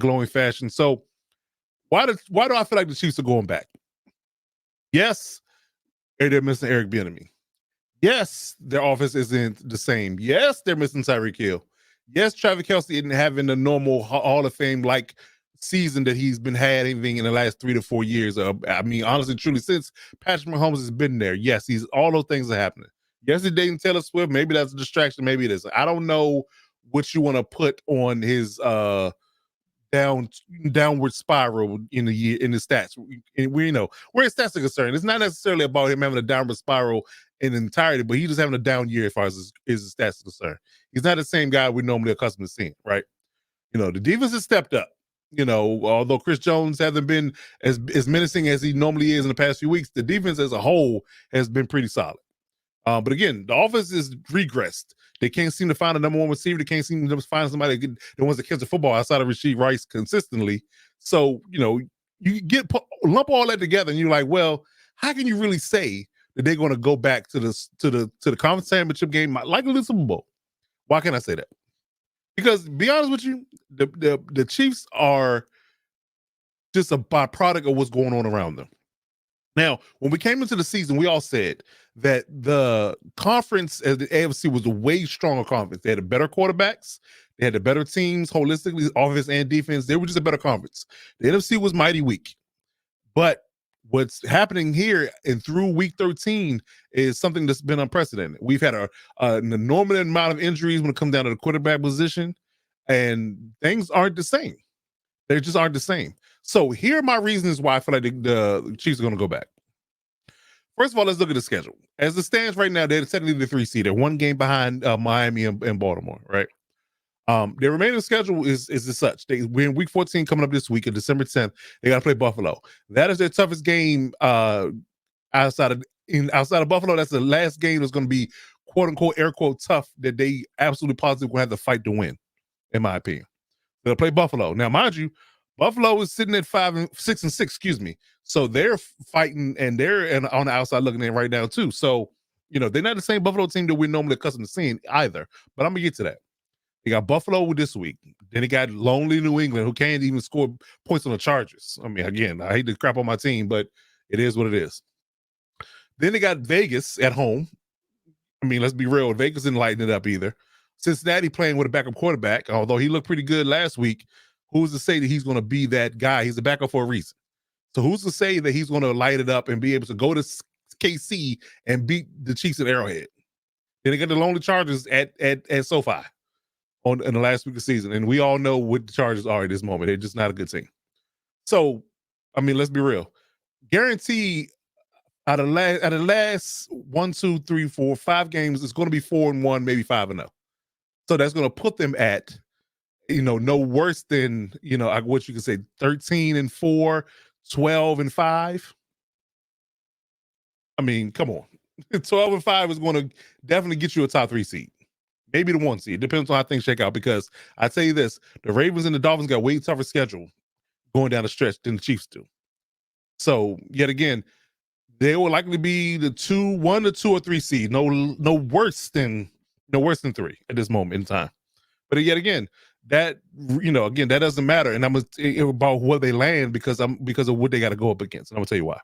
glowing fashion. So why do I feel like the Chiefs are going back? Yes, they're missing Eric Bieniemy. Yes, their offense isn't the same. Yes, they're missing Tyreek Hill. Yes, Travis Kelce isn't having the normal Hall of Fame like season that he's been having in the last 3 to 4 years. I mean, honestly, truly, since Patrick Mahomes has been there, yes, he's all those things are happening. Yes, he's dating Taylor Swift. Maybe that's a distraction. Maybe it isn't. I don't know what you want to put on his downward spiral in the year in the stats. We know where his stats are concerned. It's not necessarily about him having a downward spiral in entirety, but he's just having a down year as far as his stats are concerned. He's not the same guy we're normally accustomed to seeing, right? The defense has stepped up. Although Chris Jones hasn't been as menacing as he normally is in the past few weeks, the defense as a whole has been pretty solid. But again, the offense is regressed. They can't seem to find a number one receiver. They can't seem to find somebody that wants to catch the football outside of Rashee Rice consistently. So, you lump all that together and you're like, well, how can you really say that they're going to go back to the conference championship game like the Super Bowl? Why can't I say that? Because to be honest with you, the Chiefs are just a byproduct of what's going on around them. Now, when we came into the season, we all said that the conference as the AFC was a way stronger conference. They had the better quarterbacks. They had the better teams holistically, offense and defense. They were just a better conference. The NFC was mighty weak. But what's happening here and through week 13 is something that's been unprecedented. We've had an enormous amount of injuries when it comes down to the quarterback position, and things aren't the same. They just aren't the same. So here are my reasons why I feel like the Chiefs are going to go back. First of all, let's look at the schedule. As it stands right now, they're technically the 3 seed. They're one game behind Miami and Baltimore, right? Their remaining schedule is as such. We're in week 14 coming up this week on December 10th. They got to play Buffalo. That is their toughest game outside of Buffalo. That's the last game that's going to be quote unquote air quote tough that they absolutely positively will have to fight to win, in my opinion. They'll play Buffalo. Now, mind you, Buffalo is sitting at 6-6, excuse me. So they're fighting and they're on the outside looking in right now too. So, they're not the same Buffalo team that we're normally accustomed to seeing either. But I'm gonna get to that. They got Buffalo this week. Then they got lonely New England, who can't even score points on the Chargers. I mean, again, I hate to crap on my team, but it is what it is. Then they got Vegas at home. I mean, let's be real. Vegas didn't lighten it up either. Cincinnati playing with a backup quarterback, although he looked pretty good last week. Who's to say that he's going to be that guy? He's a backup for a reason. So who's to say that he's going to light it up and be able to go to KC and beat the Chiefs at Arrowhead? Then they got the lonely Chargers at SoFi in the last week of the season. And we all know what the Chargers are at this moment. They're just not a good team. So, I mean, let's be real. Guarantee out of the last 1, 2, 3, 4, 5 games, it's going to be 4-1, maybe 5-0. So that's going to put them at, no worse than, what you can say, 13-4, 12-5. I mean, come on. 12-5 is going to definitely get you a top 3 seed. Maybe the 1 seed. Depends on how things shake out, because I tell you this, the Ravens and the Dolphins got way tougher schedule going down the stretch than the Chiefs do. So, yet again, they will likely be the 1 to 2 or 3 seed. No worse than 3 at this moment in time. But yet again, that that doesn't matter, and I'm about where they land because of what they got to go up against, and I'm gonna tell you why.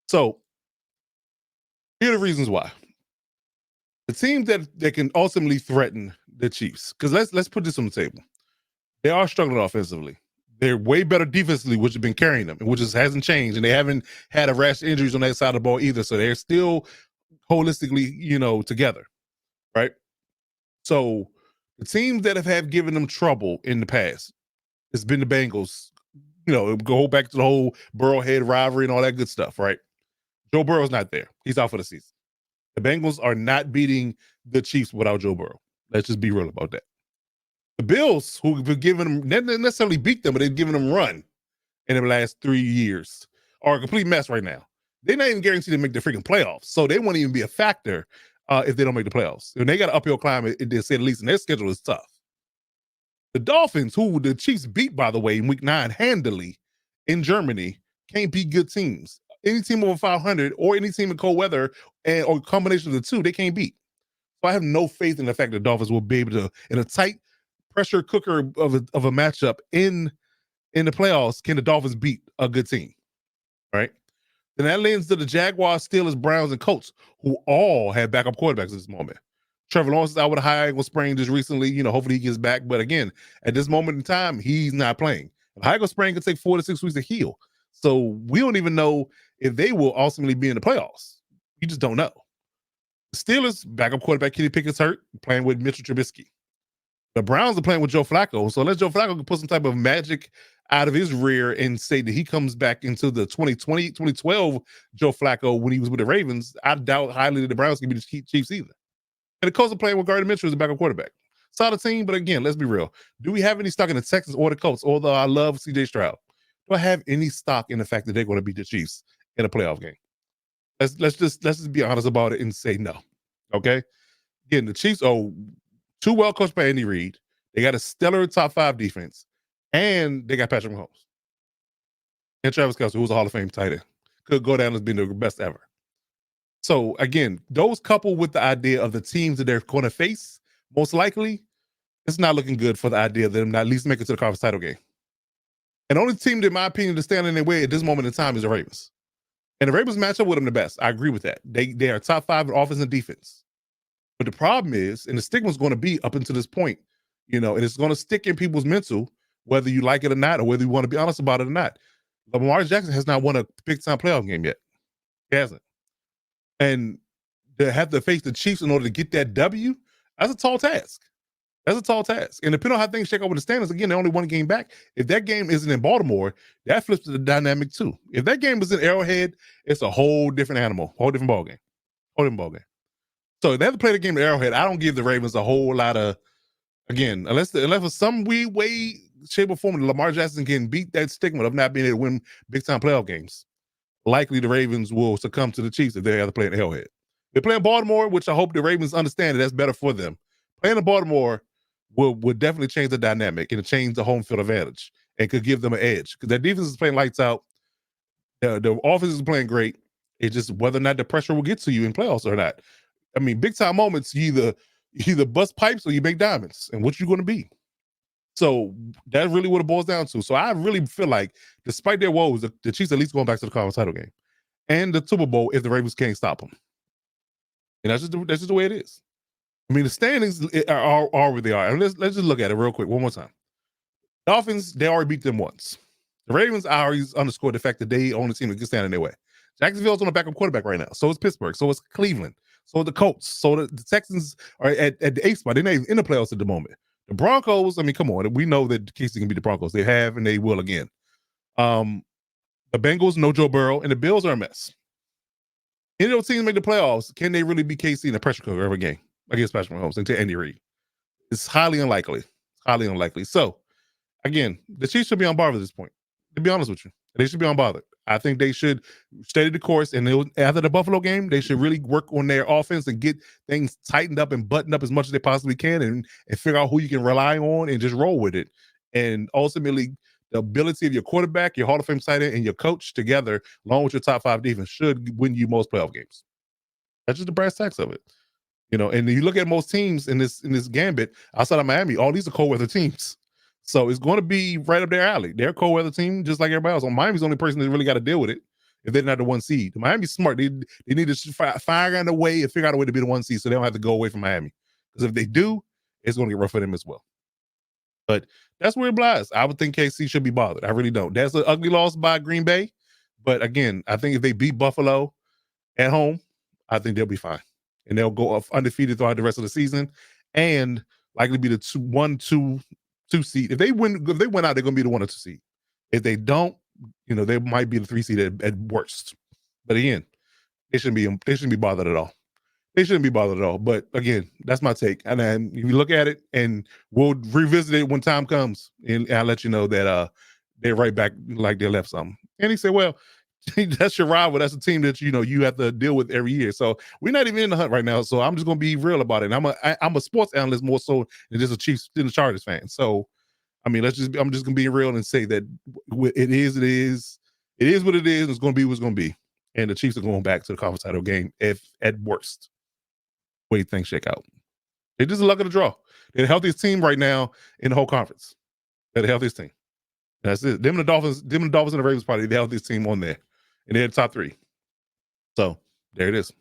So here are the reasons why. The teams that can ultimately threaten the Chiefs, because let's put this on the table. They are struggling offensively. They're way better defensively, which has been carrying them, which hasn't changed, and they haven't had a rash of injuries on that side of the ball either. So they're still holistically, together, right? So the teams that have given them trouble in the past, it's been the Bengals. Go back to the whole Burrowhead rivalry and all that good stuff, right? Joe Burrow's not there. He's out for the season. The Bengals are not beating the Chiefs without Joe Burrow. Let's just be real about that. The Bills, who have given them, not necessarily beat them, but they've given them run in the last 3 years, are a complete mess right now. They're not even guaranteed to make the freaking playoffs, so they won't even be a factor if they don't make the playoffs. And they got an uphill climb, they say at least, and their schedule is tough. The Dolphins, who the Chiefs beat, by the way, in week 9 handily in Germany, can't beat good teams. Any team over 500 or any team in cold weather or combination of the two, they can't beat. So I have no faith in the fact that the Dolphins will be able to, in a tight pressure cooker of a matchup in the playoffs can the Dolphins beat a good team, right? Then that leads to the Jaguars, Steelers, Browns, and Colts, who all have backup quarterbacks at this moment. Trevor Lawrence is out with a high ankle sprain just recently. Hopefully he gets back. But again, at this moment in time, he's not playing. A high ankle sprain can take 4 to 6 weeks to heal. So we don't even know if they will ultimately be in the playoffs. You just don't know. The Steelers, backup quarterback Kenny Pickett's hurt, playing with Mitchell Trubisky. The Browns are playing with Joe Flacco. So unless Joe Flacco can put some type of magic out of his rear and say that he comes back into the 2020, 2012 Joe Flacco when he was with the Ravens, I doubt highly that the Browns can be the Chiefs either. And the Colts are playing with Gardner Minshew as a backup quarterback. Solid team, but again, let's be real. Do we have any stock in the Texans or the Colts? Although I love CJ Stroud, do I have any stock in the fact that they're going to beat the Chiefs in a playoff game? Let's just be honest about it and say no. Okay. Again, the Chiefs are too well coached by Andy Reid. They got a stellar top 5 defense, and they got Patrick Mahomes and Travis Kelce, who's a Hall of Fame tight end. Could go down as being the best ever. So again, those coupled with the idea of the teams that they're going to face, most likely, it's not looking good for the idea of them not at least make it to the conference title game. And the only team that, in my opinion, to stand in their way at this moment in time is the Ravens. And the Ravens match up with them the best. I agree with that. They are top 5 in offense and defense. But the problem is, and the stigma is going to be up until this point, and it's going to stick in people's mental, whether you like it or not, or whether you want to be honest about it or not. Lamar Jackson has not won a big-time playoff game yet. He hasn't. And to have to face the Chiefs in order to get that W, that's a tall task. That's a tall task. And depending on how things shake out with the standings, again, they're only one game back. If that game isn't in Baltimore, that flips to the dynamic too. If that game is in Arrowhead, it's a whole different animal, whole different ballgame. Whole different ballgame. So if they have to play the game at Arrowhead, I don't give the Ravens a whole lot of, again, unless for some weird way, shape, or form, Lamar Jackson can beat that stigma of not being able to win big-time playoff games. Likely the Ravens will succumb to the Chiefs if they have to play in Arrowhead. They're playing Baltimore, which I hope the Ravens understand that that's better for them. Playing in Baltimore will definitely change the dynamic and change the home field advantage and could give them an edge because their defense is playing lights out. The offense is playing great. It's just whether or not the pressure will get to you in playoffs or not. I mean, big time moments, you either bust pipes or you make diamonds, and what you going to be. So that's really what it boils down to. So I really feel like, despite their woes, the Chiefs at least going back to the conference title game and the Super Bowl if the Ravens can't stop them. And that's just the way it is. I mean, the standings are where they are. And let's just look at it real quick one more time. Dolphins, they already beat them once. The Ravens always underscored the fact that they own the team that can stand in their way. Jacksonville's on a backup quarterback right now. So is Pittsburgh. So is Cleveland. So are the Colts. So the Texans are at the 8th spot. They're not even in the playoffs at the moment. The Broncos, I mean, come on. We know that KC can beat the Broncos. They have, and they will again. The Bengals, no Joe Burrow, and the Bills are a mess. Any of those teams make the playoffs, can they really beat KC in a pressure cooker every game against Patrick Mahomes and to Andy Reid? It's highly unlikely. Highly unlikely. So, again, the Chiefs should be unbothered at this point. To be honest with you, they should be unbothered. I think they should steady the course, and after the Buffalo game, they should really work on their offense and get things tightened up and buttoned up as much as they possibly can, and figure out who you can rely on and just roll with it. And ultimately, the ability of your quarterback, your Hall of Fame tight end, and your coach together, along with your top 5 defense, should win you most playoff games. That's just the brass tacks of it. And you look at most teams in this gambit outside of Miami, all these are cold weather teams. So it's going to be right up their alley. They're a cold weather team, just like everybody else. Miami's the only person that really got to deal with it if they're not the 1 seed. Miami's smart. They need to find a way and figure out a way to be the 1 seed so they don't have to go away from Miami. Because if they do, it's going to get rough for them as well. But that's where it lies. I would think KC should be bothered. I really don't. That's an ugly loss by Green Bay. But again, I think if they beat Buffalo at home, I think they'll be fine. And they'll go off undefeated throughout the rest of the season and likely be the 1-2 seed. If they win out, they're going to be the 1 or 2 seed. If they don't, they might be the 3 seed at worst. But again, they shouldn't be bothered at all. They shouldn't be bothered at all. But again, that's my take. And then if you look at it, and we'll revisit it when time comes, and I'll let you know that they're right back like they left something. And he said, well, that's your rival. That's a team that you have to deal with every year. So we're not even in the hunt right now. So I'm just gonna be real about it. And I'm a sports analyst more so than just a Chiefs and a Chargers fan. So I mean, I'm just gonna be real and say that it is what it is. It's gonna be what's gonna be. And the Chiefs are going back to the conference title game if at worst. Way things shake out. It just a luck of the draw. They're the healthiest team right now in the whole conference. They're the healthiest team. That's it. Them and the Dolphins and the Ravens probably the healthiest team on there. And they're the top 3. So there it is.